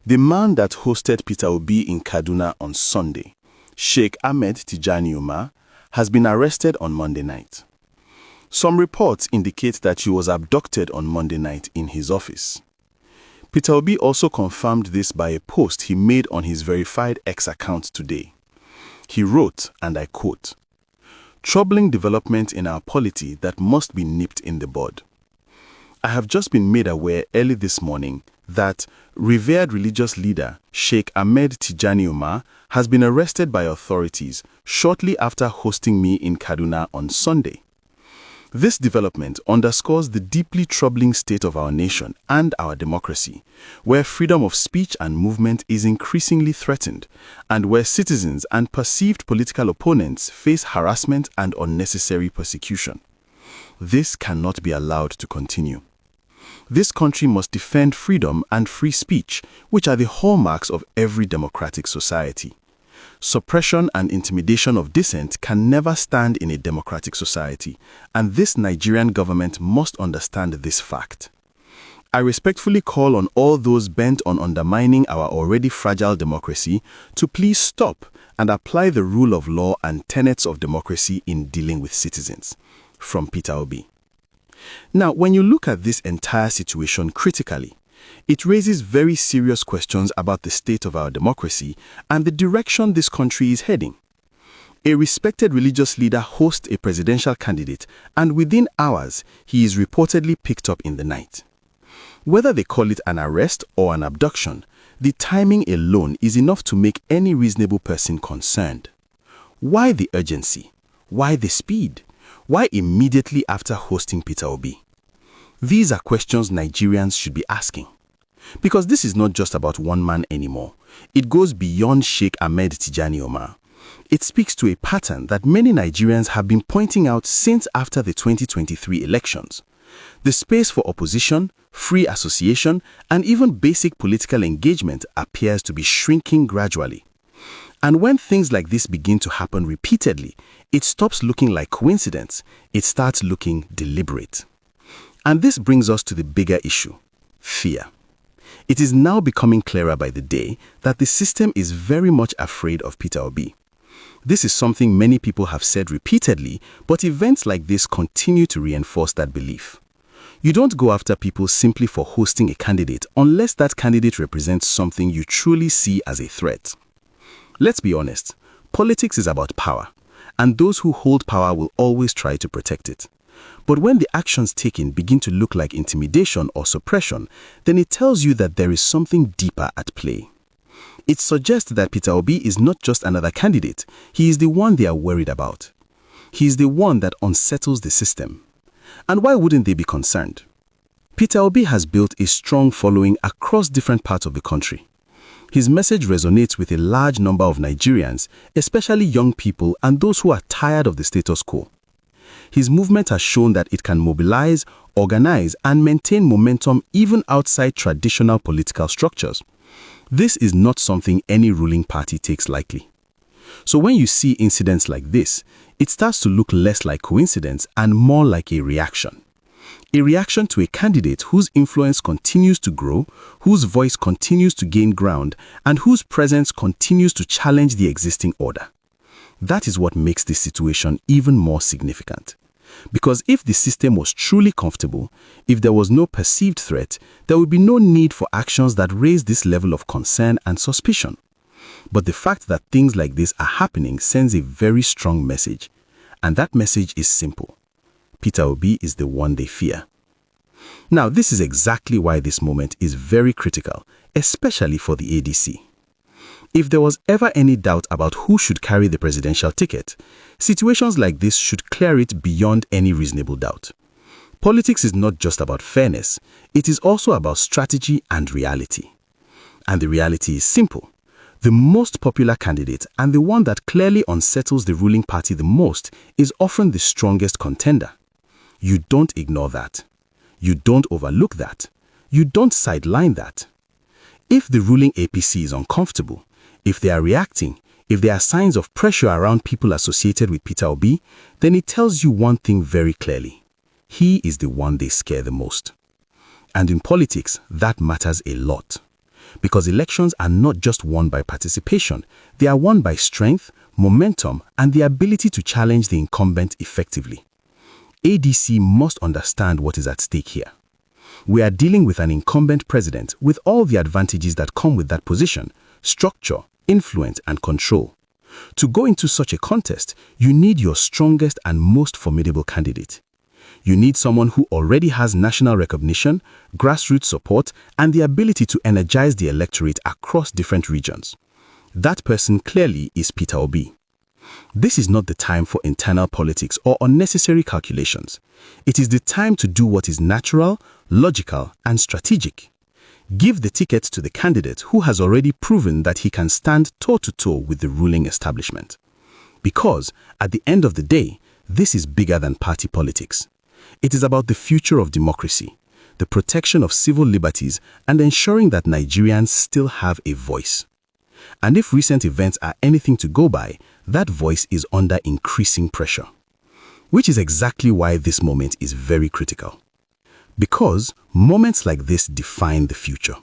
The man that hosted Peter Obi in Kaduna on Sunday, Sheikh Ahmed Tijani Umar, has been arrested on Monday night. Some reports indicate that he was abducted on Monday night in his office. Peter Obi also confirmed this by a post he made on his verified X account today. He wrote, and I quote, "Troubling development in our polity that must be nipped in the bud. I have just been made aware early this morning that revered religious leader Sheikh Ahmed Tijani Umar has been arrested by authorities shortly after hosting me in Kaduna on Sunday. This development underscores the deeply troubling state of our nation and our democracy, where freedom of speech and movement is increasingly threatened, and where citizens and perceived political opponents face harassment and unnecessary persecution. This cannot be allowed to continue. This country must defend freedom and free speech, which are the hallmarks of every democratic society. Suppression and intimidation of dissent can never stand in a democratic society, and this Nigerian government must understand this fact. I respectfully call on all those bent on undermining our already fragile democracy to please stop and apply the rule of law and tenets of democracy in dealing with citizens." From Peter Obi. Now, when you look at this entire situation critically, it raises very serious questions about the state of our democracy and the direction this country is heading. A respected religious leader hosts a presidential candidate, and within hours, he is reportedly picked up in the night. Whether they call it an arrest or an abduction, the timing alone is enough to make any reasonable person concerned. Why the urgency? Why the speed? Why immediately after hosting Peter Obi? These are questions Nigerians should be asking. Because this is not just about one man anymore. It goes beyond Sheikh Ahmed Tijani Umar. It speaks to a pattern that many Nigerians have been pointing out since after the 2023 elections. The space for opposition, free association, and even basic political engagement appears to be shrinking gradually. And when things like this begin to happen repeatedly, it stops looking like coincidence. It starts looking deliberate. And this brings us to the bigger issue: fear. It is now becoming clearer by the day that the system is very much afraid of Peter Obi. This is something many people have said repeatedly, but events like this continue to reinforce that belief. You don't go after people simply for hosting a candidate unless that candidate represents something you truly see as a threat. Let's be honest, politics is about power, and those who hold power will always try to protect it. But when the actions taken begin to look like intimidation or suppression, then it tells you that there is something deeper at play. It suggests that Peter Obi is not just another candidate, he is the one they are worried about. He is the one that unsettles the system. And why wouldn't they be concerned? Peter Obi has built a strong following across different parts of the country. His message resonates with a large number of Nigerians, especially young people and those who are tired of the status quo. His movement has shown that it can mobilize, organize, and maintain momentum even outside traditional political structures. This is not something any ruling party takes lightly. So when you see incidents like this, it starts to look less like coincidence and more like a reaction. A reaction to a candidate whose influence continues to grow, whose voice continues to gain ground, and whose presence continues to challenge the existing order. That is what makes this situation even more significant. Because if the system was truly comfortable, if there was no perceived threat, there would be no need for actions that raise this level of concern and suspicion. But the fact that things like this are happening sends a very strong message. And that message is simple: Peter Obi is the one they fear. Now, this is exactly why this moment is very critical, especially for the ADC. If there was ever any doubt about who should carry the presidential ticket, situations like this should clear it beyond any reasonable doubt. Politics is not just about fairness, it is also about strategy and reality. And the reality is simple. The most popular candidate and the one that clearly unsettles the ruling party the most is often the strongest contender. You don't ignore that. You don't overlook that. You don't sideline that. If the ruling APC is uncomfortable, if they are reacting, if there are signs of pressure around people associated with Peter Obi, then it tells you one thing very clearly: he is the one they scare the most. And in politics, that matters a lot. Because elections are not just won by participation, they are won by strength, momentum, and the ability to challenge the incumbent effectively. ADC must understand what is at stake here. We are dealing with an incumbent president with all the advantages that come with that position: structure, influence, and control. To go into such a contest, you need your strongest and most formidable candidate. You need someone who already has national recognition, grassroots support, and the ability to energize the electorate across different regions. That person clearly is Peter Obi. This is not the time for internal politics or unnecessary calculations. It is the time to do what is natural, logical, and strategic. Give the ticket to the candidate who has already proven that he can stand toe-to-toe with the ruling establishment. Because, at the end of the day, this is bigger than party politics. It is about the future of democracy, the protection of civil liberties, and ensuring that Nigerians still have a voice. And if recent events are anything to go by, that voice is under increasing pressure. Which is exactly why this moment is very critical. Because moments like this define the future.